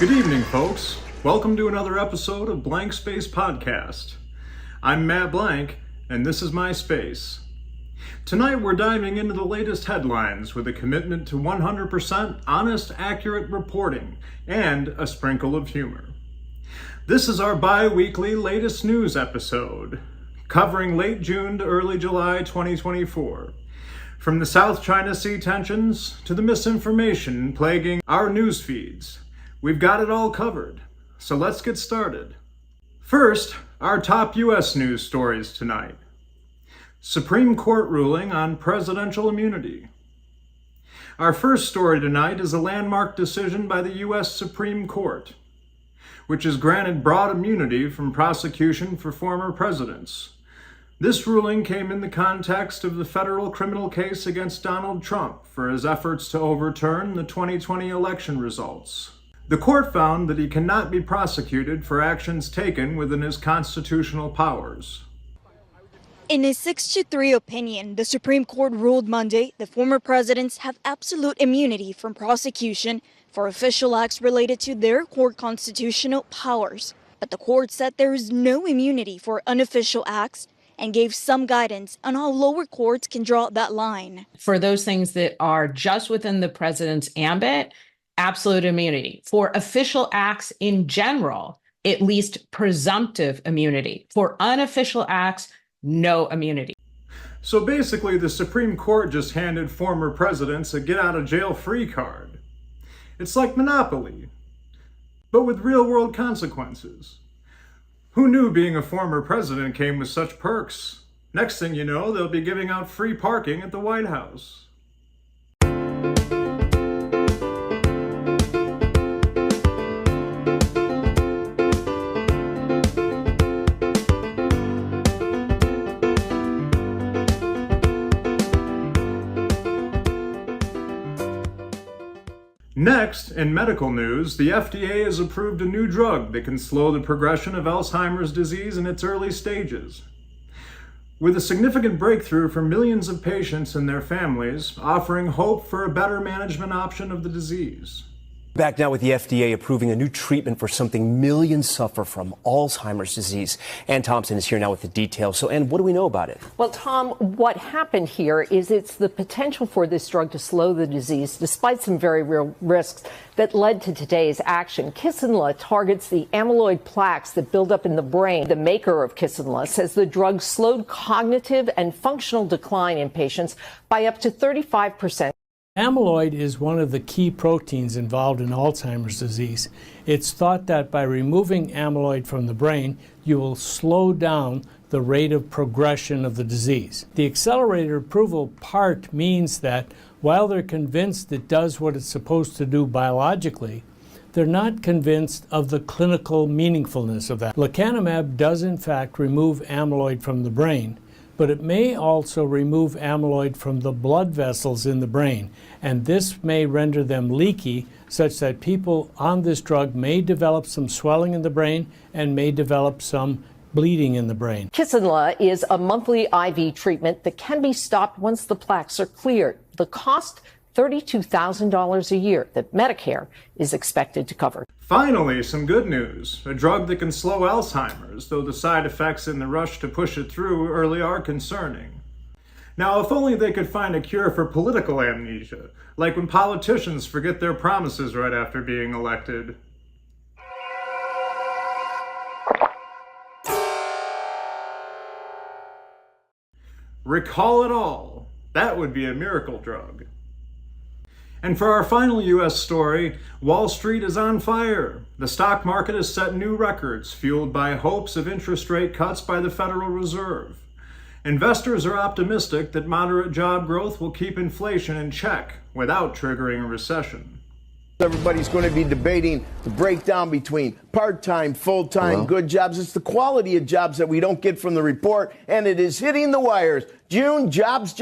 Good evening, folks. Welcome to another episode of Blank Space Podcast. I'm Matt Blank, and this is my space. Tonight we're diving into the latest headlines with a commitment to 100% honest, accurate reporting and a sprinkle of humor. This is our bi-weekly latest news episode, covering late June to early July 2024. From the South China Sea tensions to the misinformation plaguing our news feeds, we've got it all covered. So let's get started. First, our top U.S. news stories tonight. Supreme Court ruling on presidential immunity. Our first story tonight is a landmark decision by the U.S. Supreme Court, which has granted broad immunity from prosecution for former presidents. This ruling came in the context of the federal criminal case against Donald Trump for his efforts to overturn the 2020 election results. The court found that he cannot be prosecuted for actions taken within his constitutional powers. In a 6-3 opinion, the Supreme Court ruled Monday that former presidents have absolute immunity from prosecution for official acts related to their core constitutional powers. But the court said there is no immunity for unofficial acts and gave some guidance on how lower courts can draw that line. For those things that are just within the president's ambit, absolute immunity. For official acts in general, at least presumptive immunity. For unofficial acts, no immunity. So basically, the Supreme Court just handed former presidents a get-out-of-jail-free card. It's like Monopoly, but with real-world consequences. Who knew being a former president came with such perks? Next thing you know, they'll be giving out free parking at the White House. Next, in medical news, the FDA has approved a new drug that can slow the progression of Alzheimer's disease in its early stages. With a significant breakthrough for millions of patients and their families, offering hope for a better management option of the disease. Back now with the FDA approving a new treatment for something millions suffer from, Alzheimer's disease. Ann Thompson is here now with the details. So, Ann, what do we know about it? Well, Tom, what happened here is it's the potential for this drug to slow the disease, despite some very real risks, that led to today's action. Kisunla targets the amyloid plaques that build up in the brain. The maker of Kisunla says the drug slowed cognitive and functional decline in patients by up to 35%. Amyloid is one of the key proteins involved in Alzheimer's disease. It's thought that by removing amyloid from the brain, you will slow down the rate of progression of the disease. The accelerated approval part means that while they're convinced it does what it's supposed to do biologically, they're not convinced of the clinical meaningfulness of that. Lecanemab does in fact remove amyloid from the brain, but it may also remove amyloid from the blood vessels in the brain, and this may render them leaky such that people on this drug may develop some swelling in the brain and may develop some bleeding in the brain. Kisunla is a monthly IV treatment that can be stopped once the plaques are cleared. The cost, $32,000 a year that Medicare is expected to cover. Finally, some good news. A drug that can slow Alzheimer's, though the side effects in the rush to push it through early are concerning. Now, if only they could find a cure for political amnesia, like when politicians forget their promises right after being elected. Recall it all. That would be a miracle drug. And for our final U.S. story, Wall Street is on fire. The stock market has set new records, fueled by hopes of interest rate cuts by the Federal Reserve. Investors are optimistic that moderate job growth will keep inflation in check without triggering a recession. Everybody's going to be debating the breakdown between part-time, full-time, good jobs. It's the quality of jobs that we don't get from the report, and it is hitting the wires. June jobs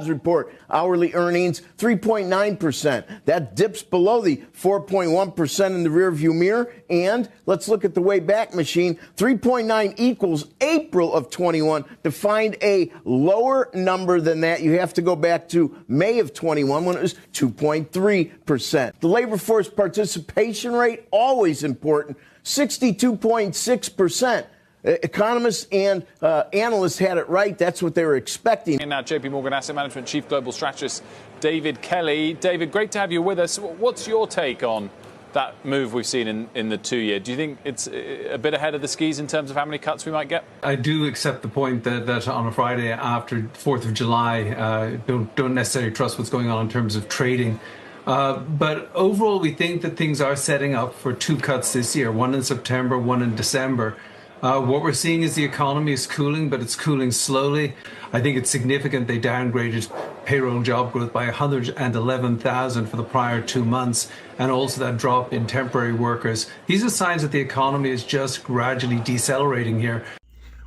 report. Hourly earnings, 3.9%. That dips below the 4.1% in the rearview mirror. And let's look at the way back machine. 3.9 equals April of 21. To find a lower number than that, you have to go back to May of 21 when it was 2.3%. The labor force participation rate, always important, 62.6%. Economists and analysts had it right. That's what they were expecting. And now JP Morgan Asset Management Chief Global Strategist David Kelly. David, great to have you with us. What's your take on that move we've seen in the 2 year? Do you think it's a bit ahead of the skis in terms of how many cuts we might get? I do accept the point that on a Friday after 4th of July, don't necessarily trust what's going on in terms of trading. But overall, we think that things are setting up for 2 cuts this year, one in September, one in December. What we're seeing is the economy is cooling, but it's cooling slowly. I think it's significant they downgraded payroll job growth by 111,000 for the prior 2 months, and also that drop in temporary workers. These are signs that the economy is just gradually decelerating here.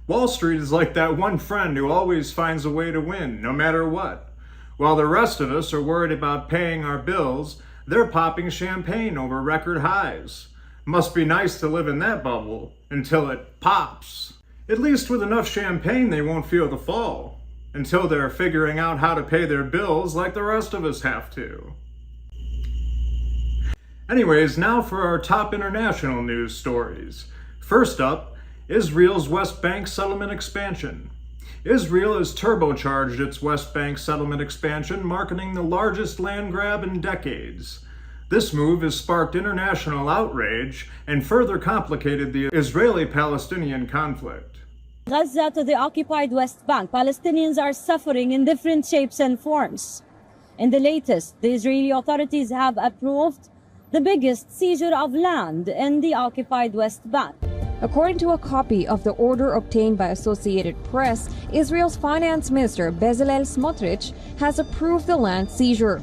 Wall Street is like that one friend who always finds a way to win, no matter what. While the rest of us are worried about paying our bills, they're popping champagne over record highs. Must be nice to live in that bubble until it pops. At least with enough champagne, they won't feel the fall until they're figuring out how to pay their bills like the rest of us have to. Anyways, now for our top international news stories. First up, Israel's West Bank settlement expansion. Israel has turbocharged its West Bank settlement expansion, marking the largest land grab in decades. This move has sparked international outrage and further complicated the Israeli-Palestinian conflict. Gaza to the occupied West Bank, Palestinians are suffering in different shapes and forms. In the latest, the Israeli authorities have approved the biggest seizure of land in the occupied West Bank. According to a copy of the order obtained by Associated Press, Israel's finance minister Bezalel Smotrich has approved the land seizure.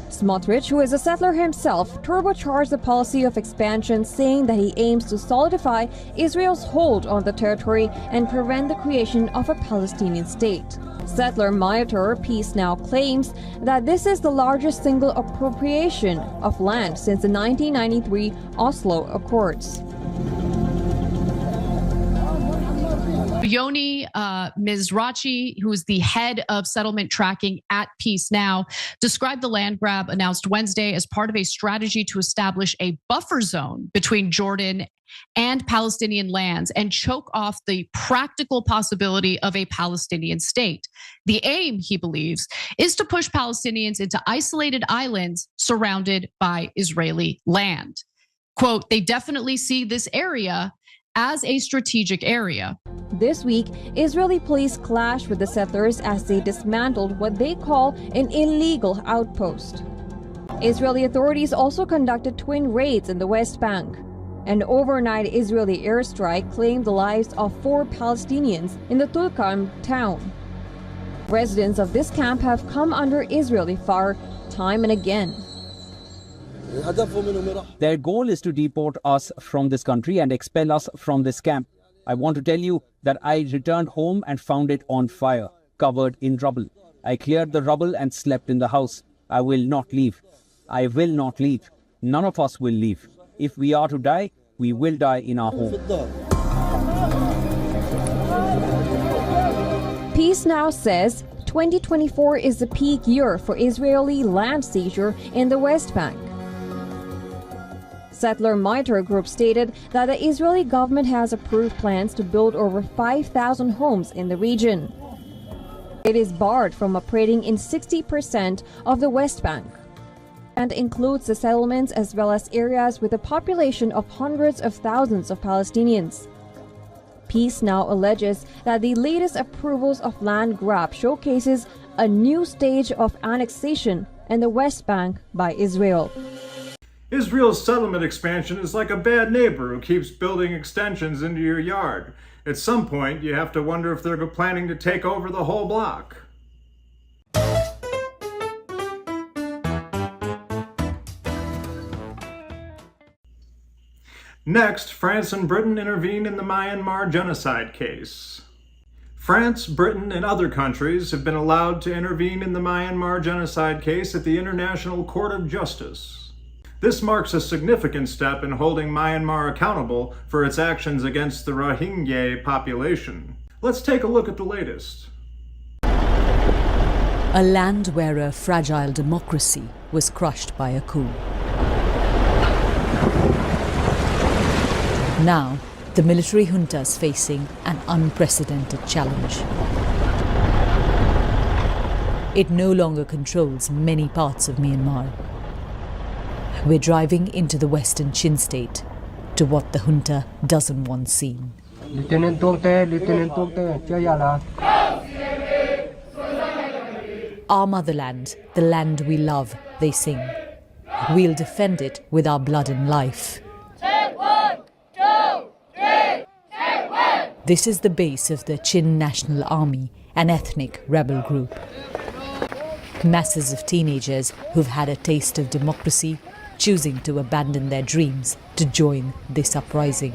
Smotrich, who is a settler himself, turbocharged the policy of expansion, saying that he aims to solidify Israel's hold on the territory and prevent the creation of a Palestinian state. Settler Monitor Peace Now claims that this is the largest single appropriation of land since the 1993 Oslo Accords. Yoni Mizrachi, who is the head of settlement tracking at Peace Now, described the land grab announced Wednesday as part of a strategy to establish a buffer zone between Jordan and Palestinian lands and choke off the practical possibility of a Palestinian state. The aim, he believes, is to push Palestinians into isolated islands surrounded by Israeli land. Quote, they definitely see this area as a strategic area. This week, Israeli police clashed with the settlers as they dismantled what they call an illegal outpost. Israeli authorities also conducted twin raids in the West Bank. An overnight Israeli airstrike claimed the lives of 4 Palestinians in the Tulkarm town. Residents of this camp have come under Israeli fire time and again. Their goal is to deport us from this country and expel us from this camp. I want to tell you that I returned home and found it on fire, covered in rubble. I cleared the rubble and slept in the house. I will not leave. I will not leave. None of us will leave. If we are to die, we will die in our home. Peace Now says 2024 is the peak year for Israeli land seizure in the West Bank. Settler Monitor Group stated that the Israeli government has approved plans to build over 5,000 homes in the region. It is barred from operating in 60% of the West Bank and includes the settlements as well as areas with a population of hundreds of thousands of Palestinians. Peace Now alleges that the latest approvals of land grab showcases a new stage of annexation in the West Bank by Israel. Israel's settlement expansion is like a bad neighbor who keeps building extensions into your yard. At some point, you have to wonder if they're planning to take over the whole block. Next, France and Britain intervene in the Myanmar genocide case. France, Britain, and other countries have been allowed to intervene in the Myanmar genocide case at the International Court of Justice. This marks a significant step in holding Myanmar accountable for its actions against the Rohingya population. Let's take a look at the latest. A land where a fragile democracy was crushed by a coup. Now, the military junta is facing an unprecedented challenge. It no longer controls many parts of Myanmar. We're driving into the western Chin state, to what the junta doesn't want seen. Our motherland, the land we love, they sing. We'll defend it with our blood and life. This is the base of the Chin National Army, an ethnic rebel group. Masses of teenagers who've had a taste of democracy, choosing to abandon their dreams to join this uprising.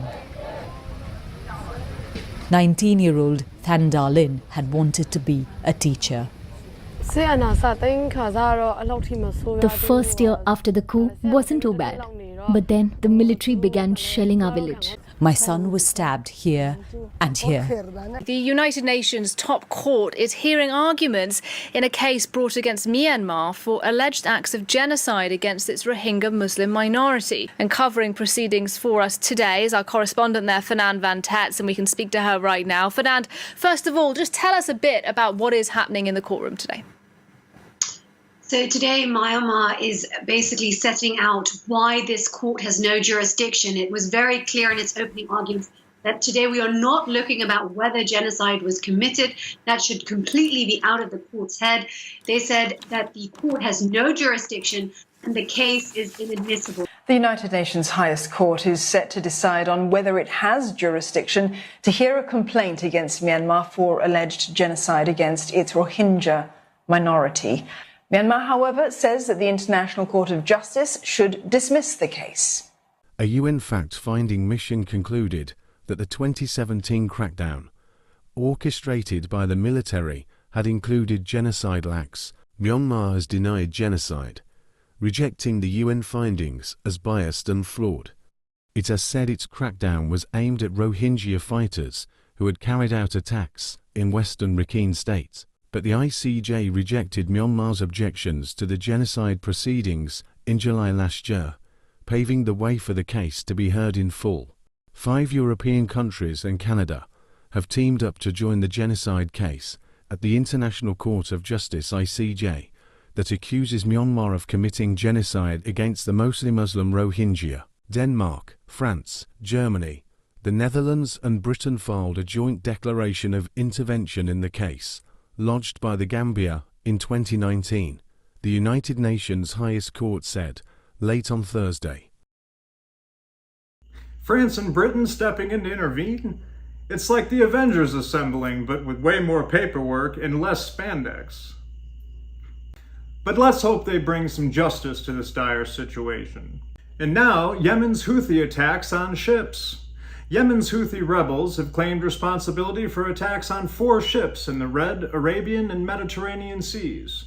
19-year-old Than Darlin had wanted to be a teacher. The first year after the coup wasn't too bad, but then the military began shelling our village. My son was stabbed here and here. The United Nations top court is hearing arguments in a case brought against Myanmar for alleged acts of genocide against its Rohingya Muslim minority. And covering proceedings for us today is our correspondent there, Fernand Van Tetz, and we can speak to her right now. Fernand, first of all, just tell us a bit about what is happening in the courtroom today. So today, Myanmar is basically setting out why this court has no jurisdiction. It was very clear in its opening arguments that today we are not looking about whether genocide was committed. That should completely be out of the court's head. They said that the court has no jurisdiction and the case is inadmissible. The United Nations highest court is set to decide on whether it has jurisdiction to hear a complaint against Myanmar for alleged genocide against its Rohingya minority. Myanmar, however, says that the International Court of Justice should dismiss the case. A UN fact-finding mission concluded that the 2017 crackdown, orchestrated by the military, had included genocidal acts. Myanmar has denied genocide, rejecting the UN findings as biased and flawed. It has said its crackdown was aimed at Rohingya fighters who had carried out attacks in western Rakhine State. But the ICJ rejected Myanmar's objections to the genocide proceedings in July last year, paving the way for the case to be heard in full. 5 European countries and Canada have teamed up to join the genocide case at the International Court of Justice (ICJ) that accuses Myanmar of committing genocide against the mostly Muslim Rohingya. Denmark, France, Germany, the Netherlands and Britain filed a joint declaration of intervention in the case, lodged by the Gambia in 2019, the United Nations highest court said late on Thursday. France and Britain stepping in to intervene? It's like the Avengers assembling, but with way more paperwork and less spandex. But let's hope they bring some justice to this dire situation. And now, Yemen's Houthi attacks on ships. Yemen's Houthi rebels have claimed responsibility for attacks on 4 ships in the Red, Arabian, and Mediterranean seas.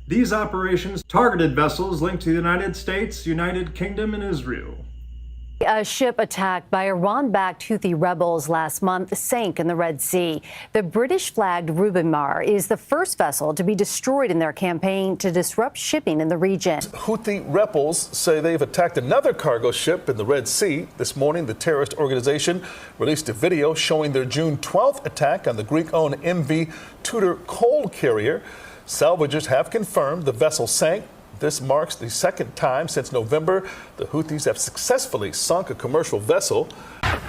These operations targeted vessels linked to the United States, United Kingdom, and Israel. A ship attacked by Iran-backed Houthi rebels last month sank in the Red Sea. The British-flagged Rubimar is the first vessel to be destroyed in their campaign to disrupt shipping in the region. Houthi rebels say they've attacked another cargo ship in the Red Sea. This morning, the terrorist organization released a video showing their June 12th attack on the Greek-owned MV Tudor coal carrier. Salvagers have confirmed the vessel sank. This marks the second time since November the Houthis have successfully sunk a commercial vessel.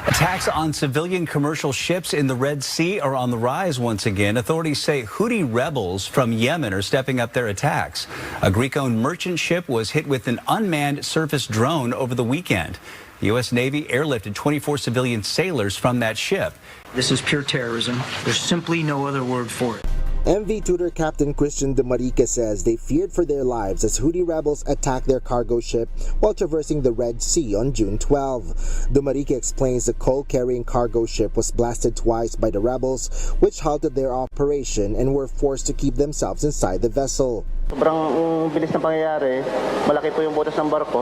Attacks on civilian commercial ships in the Red Sea are on the rise once again. Authorities say Houthi rebels from Yemen are stepping up their attacks. A Greek-owned merchant ship was hit with an unmanned surface drone over the weekend. The U.S. Navy airlifted 24 civilian sailors from that ship. This is pure terrorism. There's simply no other word for it. MV Tudor Captain Christian Dumarque says they feared for their lives as Houthi rebels attacked their cargo ship while traversing the Red Sea on June 12. Dumarque explains the coal-carrying cargo ship was blasted twice by the rebels, which halted their operation and were forced to keep themselves inside the vessel. Sobrang bilis na pangyayari. Malaki po yung butas ng barko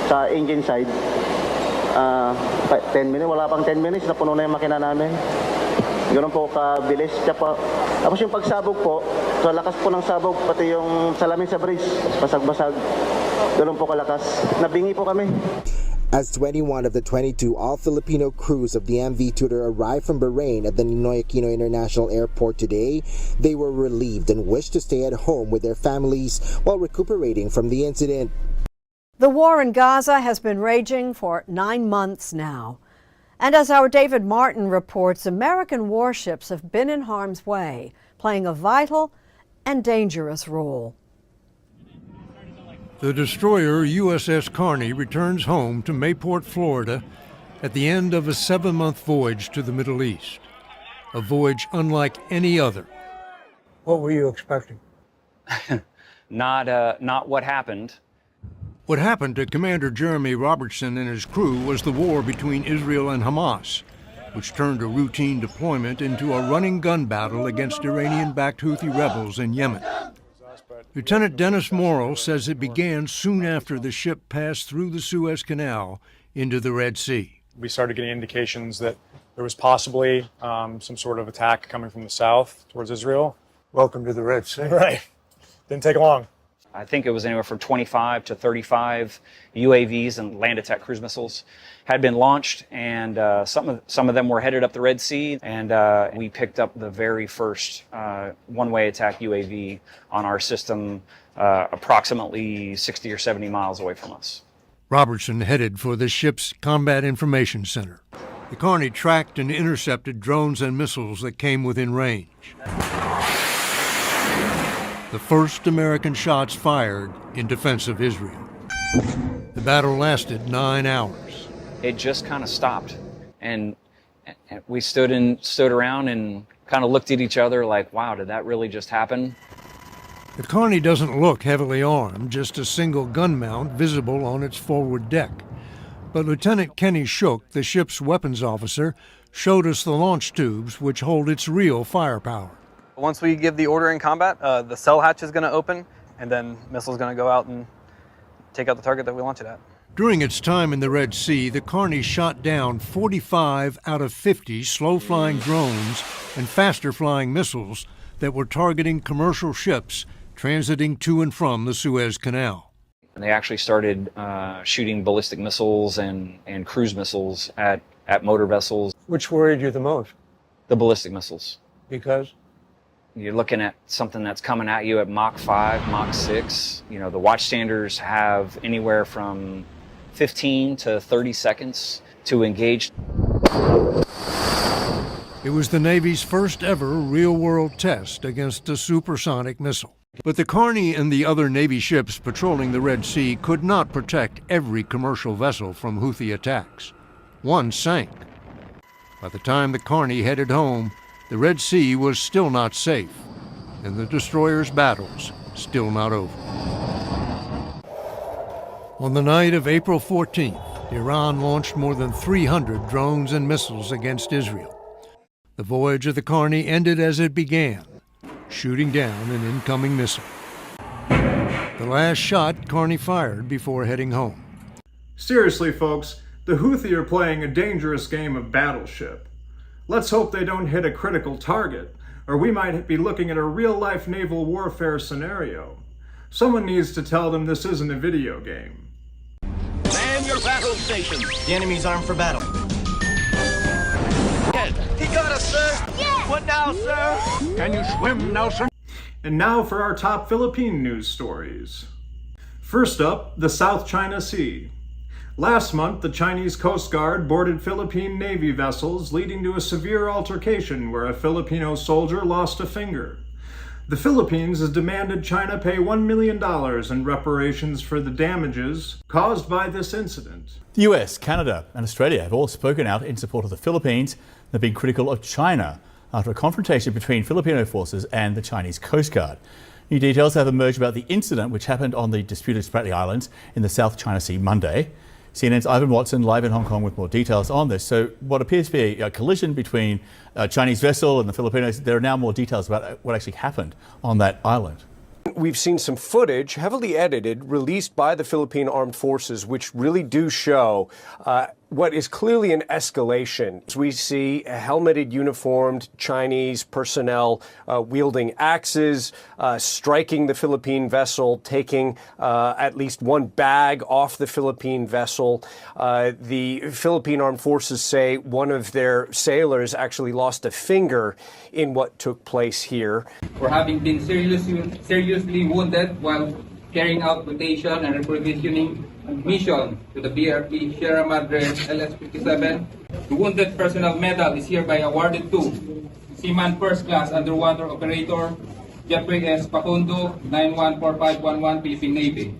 sa engine side. 10 minutes, wala pang 10 minutes, napuno na yung makina namin. Ganoon po kabilis. Tapos yung pagsabog po, sa lakas po ng sabog, pati yung salamin sa bridge, basag-basag. Ganoon po kalakas. Nabingi po kami. As 21 of the 22 all-Filipino crews of the MV Tudor arrived from Bahrain at the Ninoy Aquino International Airport today, they were relieved and wished to stay at home with their families while recuperating from the incident. The war in Gaza has been raging for 9 months now. And as our David Martin reports, American warships have been in harm's way, playing a vital and dangerous role. The destroyer USS Carney returns home to Mayport, Florida, at the end of a 7-month voyage to the Middle East. A voyage unlike any other. What were you expecting? Not what happened. What happened to Commander Jeremy Robertson and his crew was the war between Israel and Hamas, which turned a routine deployment into a running gun battle against Iranian-backed Houthi rebels in Yemen. Lieutenant Dennis Morrill says it began soon after the ship passed through the Suez Canal into the Red Sea. We started getting indications that there was possibly some sort of attack coming from the south towards Israel. Welcome to the Red Sea. Right. Didn't take long. I think it was anywhere from 25 to 35 UAVs and land attack cruise missiles had been launched, and some of them were headed up the Red Sea, and we picked up the very first one-way attack UAV on our system approximately 60 or 70 miles away from us. Robertson headed for the ship's Combat Information Center. The Carney tracked and intercepted drones and missiles that came within range. The first American shots fired in defense of Israel. The battle lasted 9 hours. It just kind of stopped, and we stood around and kind of looked at each other like, wow, did that really just happen? The Carney doesn't look heavily armed, just a single gun mount visible on its forward deck. But Lieutenant Kenny Shook, the ship's weapons officer, showed us the launch tubes which hold its real firepower. Once we give the order in combat, the cell hatch is going to open, and then missile's going to go out and take out the target that we launch it at. During its time in the Red Sea, the Carney shot down 45 out of 50 slow-flying drones and faster-flying missiles that were targeting commercial ships transiting to and from the Suez Canal. And they actually started shooting ballistic missiles and cruise missiles at motor vessels. Which worried you the most? The ballistic missiles. Because? You're looking at something that's coming at you at Mach 5, Mach 6. You know, the watchstanders have anywhere from 15 to 30 seconds to engage. It was the Navy's first ever real-world test against a supersonic missile. But the Carney and the other Navy ships patrolling the Red Sea could not protect every commercial vessel from Houthi attacks. One sank. By the time the Carney headed home, the Red Sea was still not safe, and the destroyer's battles still not over. On the night of April 14th, Iran launched more than 300 drones and missiles against Israel. The voyage of the Carney ended as it began, shooting down an incoming missile. The last shot Carney fired before heading home. Seriously, folks, the Houthi are playing a dangerous game of battleship. Let's hope they don't hit a critical target, or we might be looking at a real-life naval warfare scenario. Someone needs to tell them this isn't a video game. Man your battle stations. The enemy's armed for battle. He got us, sir. Yeah. What now, sir? Can you swim, Nelson? And now for our top Philippine news stories. First up, the South China Sea. Last month, the Chinese Coast Guard boarded Philippine Navy vessels, leading to a severe altercation where a Filipino soldier lost a finger. The Philippines has demanded China pay $1 million in reparations for the damages caused by this incident. The US, Canada and Australia have all spoken out in support of the Philippines. They've been critical of China. after a confrontation between Filipino forces and the Chinese Coast Guard. New details have emerged about the incident which happened on the disputed Spratly Islands in the South China Sea Monday. CNN's Ivan Watson live in Hong Kong with more details on this. So what appears to be a collision between a Chinese vessel and the Filipinos, there are now more details about what actually happened on that island. We've seen some footage, heavily edited, released by the Philippine Armed Forces, which really do show what is clearly an escalation. We see helmeted, uniformed Chinese personnel wielding axes, striking the Philippine vessel, taking at least one bag off the Philippine vessel. The Philippine Armed Forces say one of their sailors actually lost a finger in what took place here. For having been seriously wounded while carrying out rotation and reprovisioning mission to the BRP Sierra Madre LS-57. The wounded personnel medal is hereby awarded to Seaman First Class Underwater Operator Jeffrey S. Pacundo, 914511, Philippine Navy.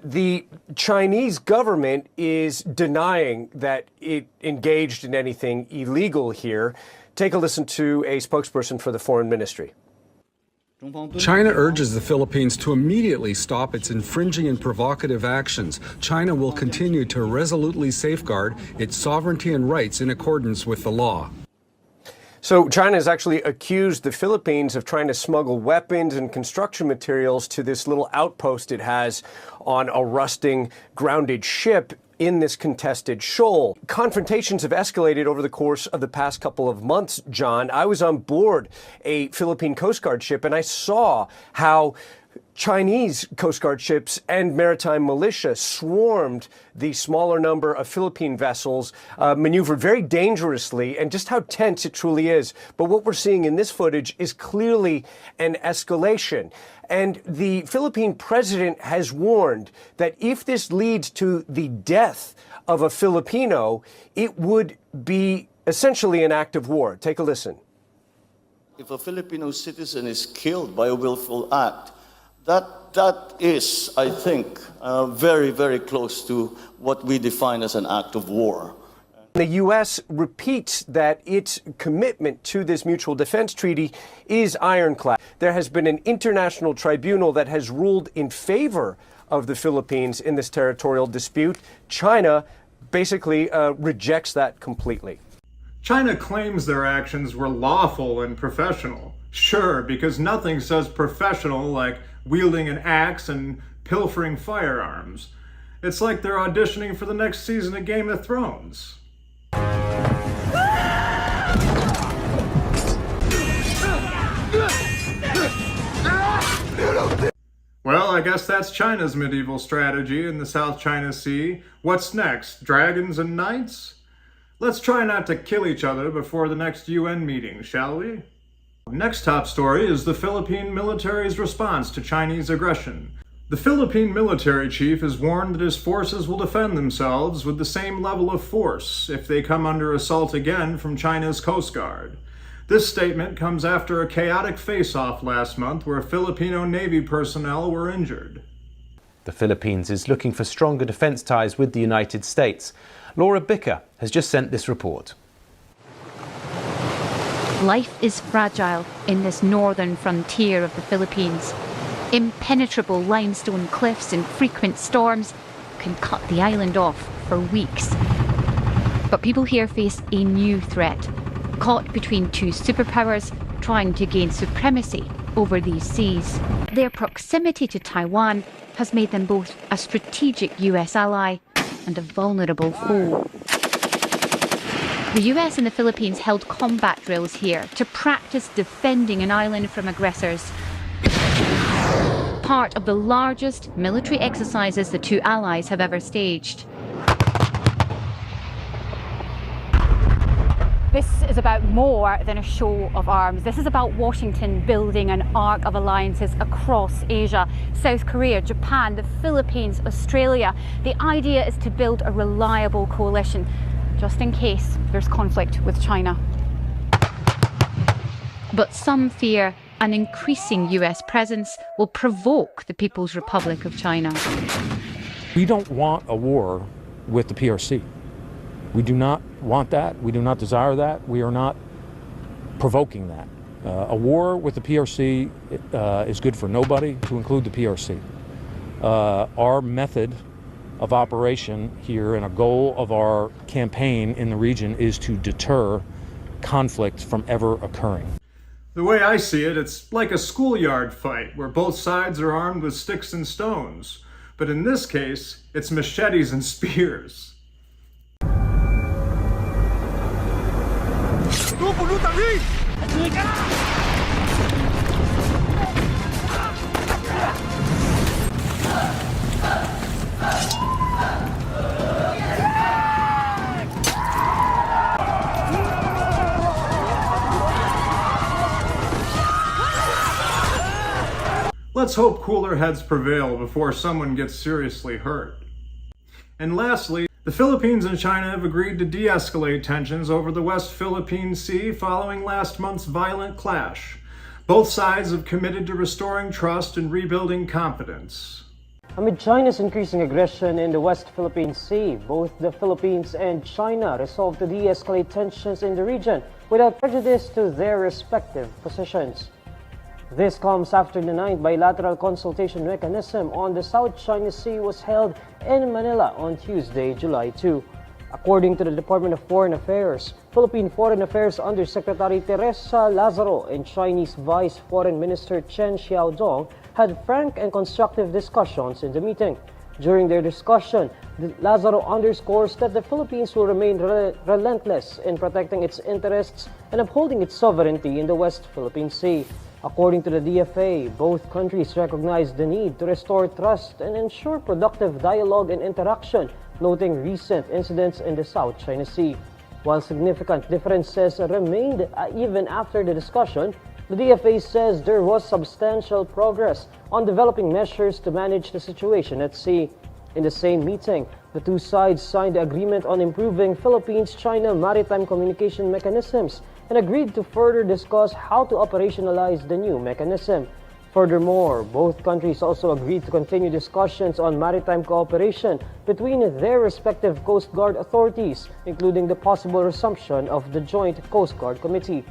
The Chinese government is denying that it engaged in anything illegal here. Take a listen to a spokesperson for the foreign ministry. China urges the Philippines to immediately stop its infringing and provocative actions. China will continue to resolutely safeguard its sovereignty and rights in accordance with the law. So China has actually accused the Philippines of trying to smuggle weapons and construction materials to this little outpost it has on a rusting, grounded ship in this contested shoal. Confrontations have escalated over the course of the past couple of months, John. I was on board a Philippine Coast Guard ship and I saw how Chinese Coast Guard ships and maritime militia swarmed the smaller number of Philippine vessels, maneuvered very dangerously, and just how tense it truly is. But what we're seeing in this footage is clearly an escalation. And the Philippine president has warned that if this leads to the death of a Filipino, it would be essentially an act of war. Take a listen. If a Filipino citizen is killed by a willful act, that is, I think, very, very close to what we define as an act of war. The U.S. repeats that its commitment to this mutual defense treaty is ironclad. There has been an international tribunal that has ruled in favor of the Philippines in this territorial dispute. China basically rejects that completely. China claims their actions were lawful and professional. Sure, because nothing says professional like wielding an axe and pilfering firearms. It's like they're auditioning for the next season of Game of Thrones. Well, I guess that's China's medieval strategy in the South China Sea. What's next? Dragons and knights? Let's try not to kill each other before the next UN meeting, shall we? Next top story is the Philippine military's response to Chinese aggression. The Philippine military chief has warned that his forces will defend themselves with the same level of force if they come under assault again from China's Coast Guard. This statement comes after a chaotic face-off last month where Filipino Navy personnel were injured. The Philippines is looking for stronger defense ties with the United States. Laura Bicker has just sent this report. Life is fragile in this northern frontier of the Philippines. Impenetrable limestone cliffs and frequent storms can cut the island off for weeks. But people here face a new threat, caught between two superpowers trying to gain supremacy over these seas. Their proximity to Taiwan has made them both a strategic US ally and a vulnerable foe. The US and the Philippines held combat drills here to practice defending an island from aggressors. Part of the largest military exercises the two allies have ever staged. This is about more than a show of arms. This is about Washington building an arc of alliances across Asia. South Korea, Japan, the Philippines, Australia. The idea is to build a reliable coalition, just in case there's conflict with China. But some fear an increasing US presence will provoke the People's Republic of China. We don't want a war with the PRC. We do not want that. We do not desire that. We are not provoking that. A war with the PRC is good for nobody, to include the PRC. Our method of operation here and a goal of our campaign in the region is to deter conflict from ever occurring. The way I see it, it's like a schoolyard fight where both sides are armed with sticks and stones. But in this case, it's machetes and spears. Let's hope cooler heads prevail before someone gets seriously hurt. And lastly, the Philippines and China have agreed to de-escalate tensions over the West Philippine Sea following last month's violent clash. Both sides have committed to restoring trust and rebuilding confidence. Amid China's increasing aggression in the West Philippine Sea, both the Philippines and China resolved to de-escalate tensions in the region without prejudice to their respective positions. This comes after the 9th bilateral consultation mechanism on the South China Sea was held in Manila on Tuesday, July 2. According to the Department of Foreign Affairs, Philippine Foreign Affairs Undersecretary Teresa Lazaro and Chinese Vice Foreign Minister Chen Xiaodong had frank and constructive discussions in the meeting. During their discussion, Lazaro underscores that the Philippines will remain relentless in protecting its interests and upholding its sovereignty in the West Philippine Sea. According to the DFA, both countries recognize the need to restore trust and ensure productive dialogue and interaction, noting recent incidents in the South China Sea. While significant differences remained even after the discussion, the DFA says there was substantial progress on developing measures to manage the situation at sea. In the same meeting, the two sides signed the agreement on improving Philippines-China maritime communication mechanisms and agreed to further discuss how to operationalize the new mechanism. Furthermore, both countries also agreed to continue discussions on maritime cooperation between their respective Coast Guard authorities, including the possible resumption of the Joint Coast Guard Committee.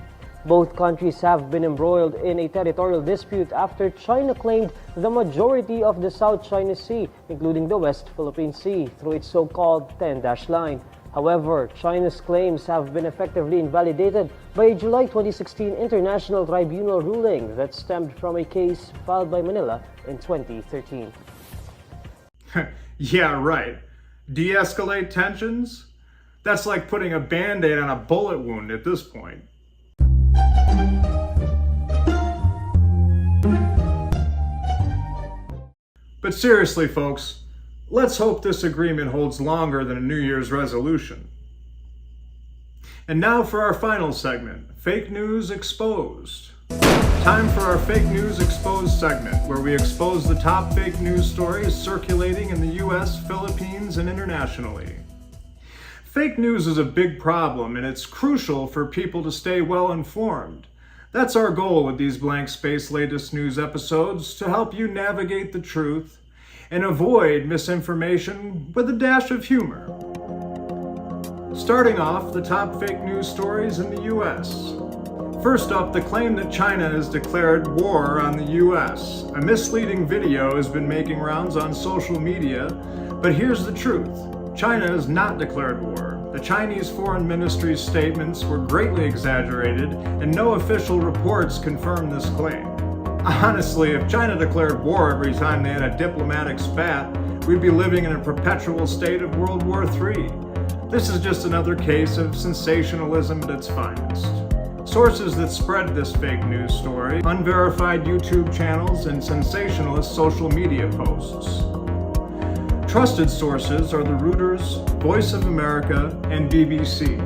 Both countries have been embroiled in a territorial dispute after China claimed the majority of the South China Sea, including the West Philippine Sea, through its so-called 10-dash line. However, China's claims have been effectively invalidated by a July 2016 International Tribunal ruling that stemmed from a case filed by Manila in 2013. Yeah, right. De-escalate tensions? That's like putting a Band-Aid on a bullet wound at this point. But seriously, folks, let's hope this agreement holds longer than a New Year's resolution. And now for our final segment, Fake News Exposed. Time for our Fake News Exposed segment, where we expose the top fake news stories circulating in the US, Philippines, and internationally. Fake news is a big problem, and it's crucial for people to stay well informed. That's our goal with these Blank Space latest news episodes, to help you navigate the truth and avoid misinformation with a dash of humor. Starting off, the top fake news stories in the US. First up, the claim that China has declared war on the US. A misleading video has been making rounds on social media, but here's the truth. China has not declared war. The Chinese Foreign Ministry's statements were greatly exaggerated, and no official reports confirm this claim. Honestly, if China declared war every time they had a diplomatic spat, we'd be living in a perpetual state of World War III. This is just another case of sensationalism at its finest. Sources that spread this fake news story, unverified YouTube channels, and sensationalist social media posts. Trusted sources are the Reuters, Voice of America, and BBC.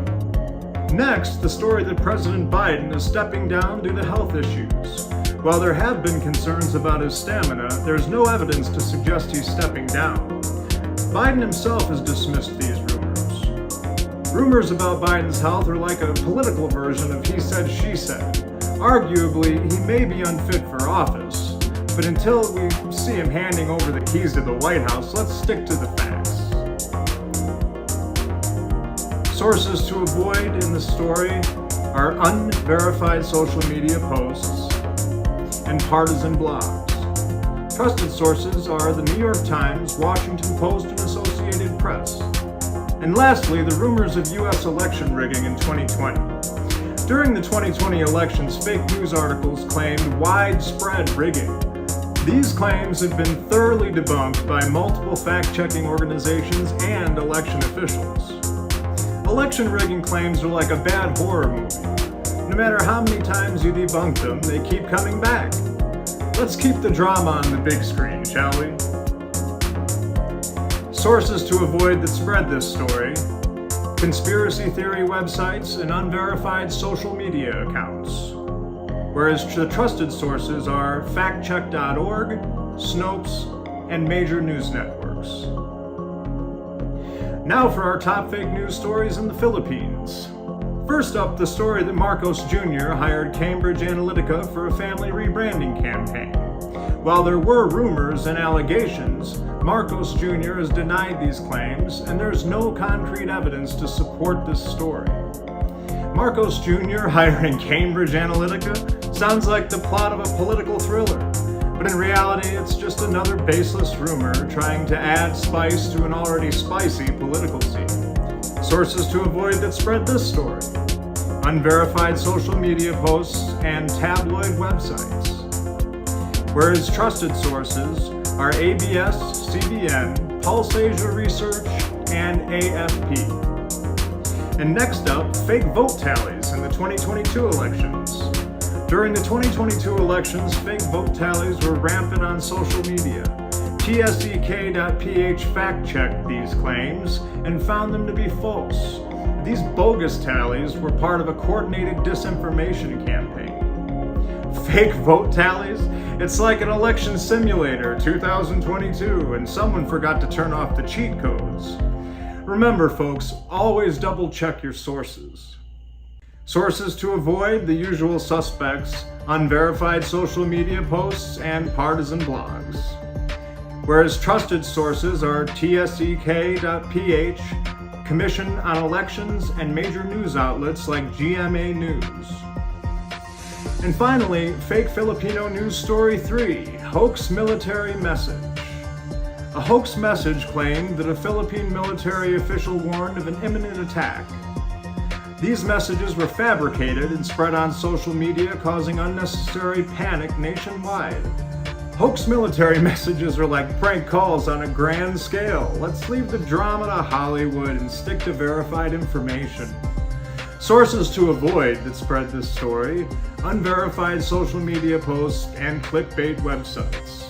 Next, the story that President Biden is stepping down due to health issues. While there have been concerns about his stamina, there's no evidence to suggest he's stepping down. Biden himself has dismissed these rumors. Rumors about Biden's health are like a political version of he said, she said. Arguably, he may be unfit for office, but until we see him handing over the keys to the White House, let's stick to the facts. Sources to avoid in the story are unverified social media posts and partisan blogs. Trusted sources are the New York Times, Washington Post, and Associated Press. And lastly, the rumors of U.S. election rigging in 2020. During the 2020 elections, fake news articles claimed widespread rigging. These claims have been thoroughly debunked by multiple fact-checking organizations and election officials. Election rigging claims are like a bad horror movie. No matter how many times you debunk them, they keep coming back. Let's keep the drama on the big screen, shall we? Sources to avoid that spread this story: conspiracy theory websites and unverified social media accounts. Whereas the trusted sources are factcheck.org, Snopes, and major news networks. Now for our top fake news stories in the Philippines. First up, the story that Marcos Jr. hired Cambridge Analytica for a family rebranding campaign. While there were rumors and allegations, Marcos Jr. has denied these claims, and there's no concrete evidence to support this story. Marcos Jr. hiring Cambridge Analytica sounds like the plot of a political thriller, but in reality it's just another baseless rumor trying to add spice to an already spicy political scene. Sources to avoid that spread this story: unverified social media posts and tabloid websites. Whereas trusted sources are ABS, CBN, Pulse Asia Research, and AFP. And next up, fake vote tallies in the 2022 elections. During the 2022 elections, fake vote tallies were rampant on social media. TSEK.ph fact-checked these claims and found them to be false. These bogus tallies were part of a coordinated disinformation campaign. Fake vote tallies? It's like an election simulator 2022 and someone forgot to turn off the cheat codes. Remember folks, always double check your sources. Sources to avoid: the usual suspects, unverified social media posts and partisan blogs. Whereas trusted sources are TSEK.ph, Commission on Elections, and major news outlets like GMA News. And finally, fake Filipino news story 3, hoax military message. A hoax message claimed that a Philippine military official warned of an imminent attack. These messages were fabricated and spread on social media, causing unnecessary panic nationwide. Hoax military messages are like prank calls on a grand scale. Let's leave the drama to Hollywood and stick to verified information. Sources to avoid that spread this story: unverified social media posts and clickbait websites.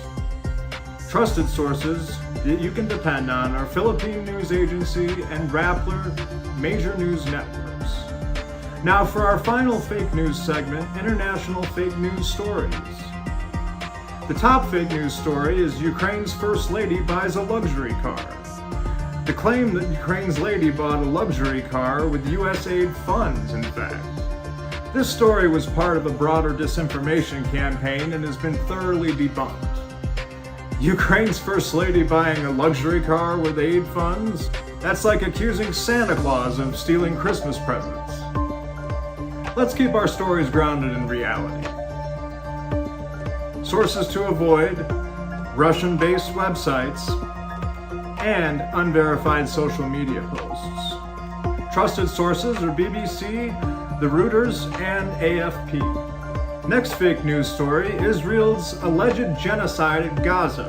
Trusted sources that you can depend on are Philippine News Agency and Rappler major news networks. Now for our final fake news segment, international fake news stories. The top fake news story is Ukraine's First Lady buys a luxury car. The claim that Ukraine's lady bought a luxury car with US aid funds, in fact. This story was part of a broader disinformation campaign and has been thoroughly debunked. Ukraine's First Lady buying a luxury car with aid funds? That's like accusing Santa Claus of stealing Christmas presents. Let's keep our stories grounded in reality. Sources to avoid: Russian-based websites and unverified social media posts. Trusted sources are BBC, the Reuters, and AFP. Next fake news story: Israel's alleged genocide in Gaza.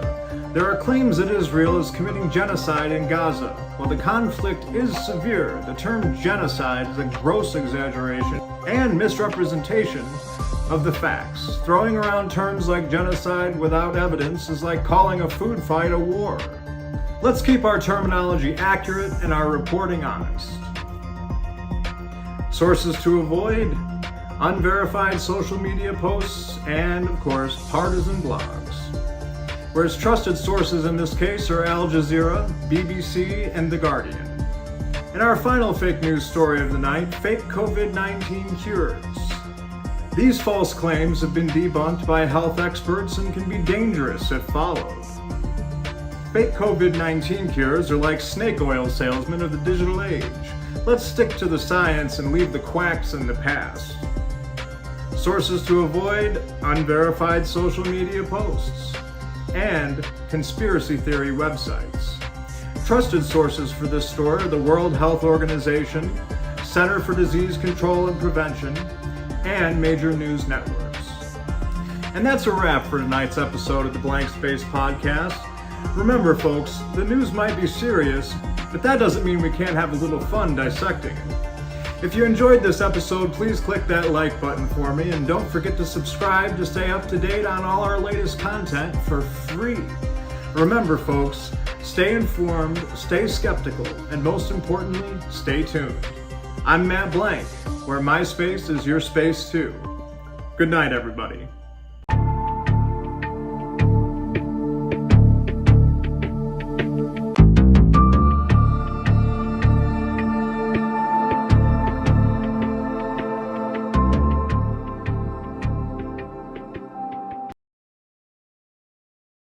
There are claims that Israel is committing genocide in Gaza. While the conflict is severe, the term genocide is a gross exaggeration and misrepresentation of the facts. Throwing around terms like genocide without evidence is like calling a food fight a war. Let's keep our terminology accurate and our reporting honest. Sources to avoid: unverified social media posts and, of course, partisan blogs. Whereas trusted sources in this case are Al Jazeera, BBC, and The Guardian. And our final fake news story of the night: fake COVID-19 cures. These false claims have been debunked by health experts and can be dangerous if followed. Fake COVID-19 cures are like snake oil salesmen of the digital age. Let's stick to the science and leave the quacks in the past. Sources to avoid: unverified social media posts and conspiracy theory websites. Trusted sources for this story are the World Health Organization, Center for Disease Control and Prevention, and major news networks. And that's a wrap for tonight's episode of the Blank Space Podcast. Remember, folks, the news might be serious, but that doesn't mean we can't have a little fun dissecting it. If you enjoyed this episode, please click that like button for me, and don't forget to subscribe to stay up to date on all our latest content for free. Remember, folks, stay informed, stay skeptical, and most importantly, stay tuned. I'm Matt Blank, where my space is your space too. Good night, everybody.